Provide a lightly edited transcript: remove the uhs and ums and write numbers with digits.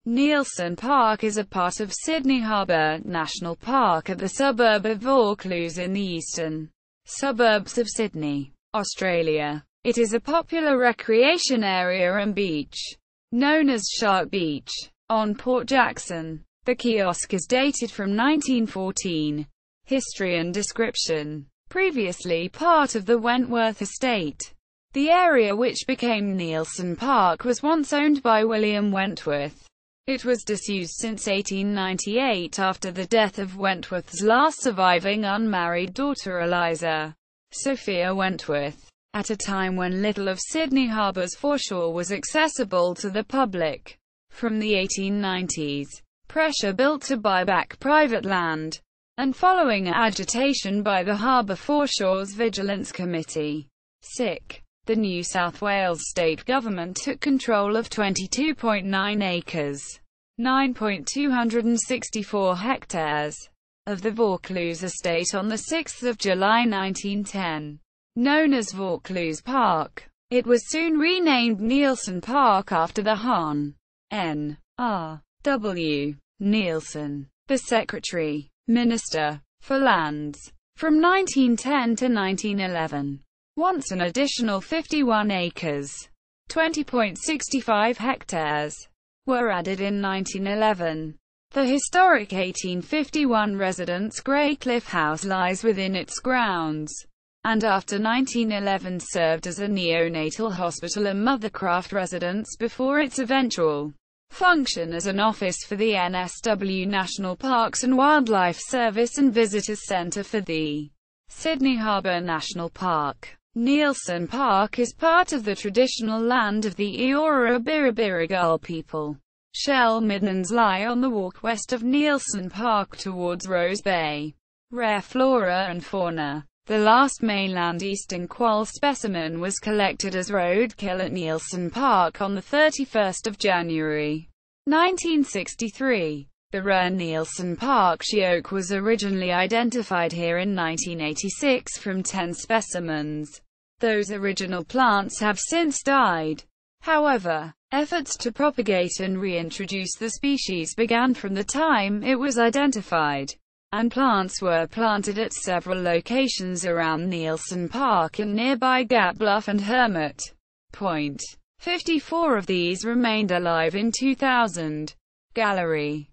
Nielsen Park is a part of Sydney Harbour National Park at the suburb of Vaucluse in the eastern suburbs of Sydney, Australia. It is a popular recreation area and beach, known as Shark Beach, on Port Jackson. The kiosk is dated from 1914. History and description. Previously part of the Wentworth estate. The area which became Nielsen Park was once owned by William Wentworth. It was disused since 1898 after the death of Wentworth's last surviving unmarried daughter Eliza Sophia Wentworth, at a time when little of Sydney Harbour's foreshore was accessible to the public. From the 1890s, pressure built to buy back private land, and following agitation by the Harbour Foreshore's Vigilance Committee, SIC, the New South Wales state government took control of 22.9 acres, 9.264 hectares, of the Vaucluse estate on 6 July 1910. Known as Vaucluse Park, it was soon renamed Nielsen Park after the Hon. N. R. W. Nielsen, the Secretary, Minister for Lands, from 1910 to 1911. Once an additional 51 acres, 20.65 hectares, were added in 1911. The historic 1851 residence Grey Cliff House lies within its grounds, and after 1911 served as a neonatal hospital and mothercraft residence before its eventual function as an office for the NSW National Parks and Wildlife Service and Visitors Centre for the Sydney Harbour National Park. Nielsen Park is part of the traditional land of the Eora Birrabirragal people. Shell middens lie on the walk west of Nielsen Park towards Rose Bay. Rare flora and fauna. The last mainland eastern quoll specimen was collected as roadkill at Nielsen Park on 31 January 1963. The rare Nielsen Park she-oak was originally identified here in 1986 from 10 specimens. Those original plants have since died. However, efforts to propagate and reintroduce the species began from the time it was identified, and plants were planted at several locations around Nielsen Park and nearby Gap Bluff and Hermit Point. 54 of these remained alive in 2000. Gallery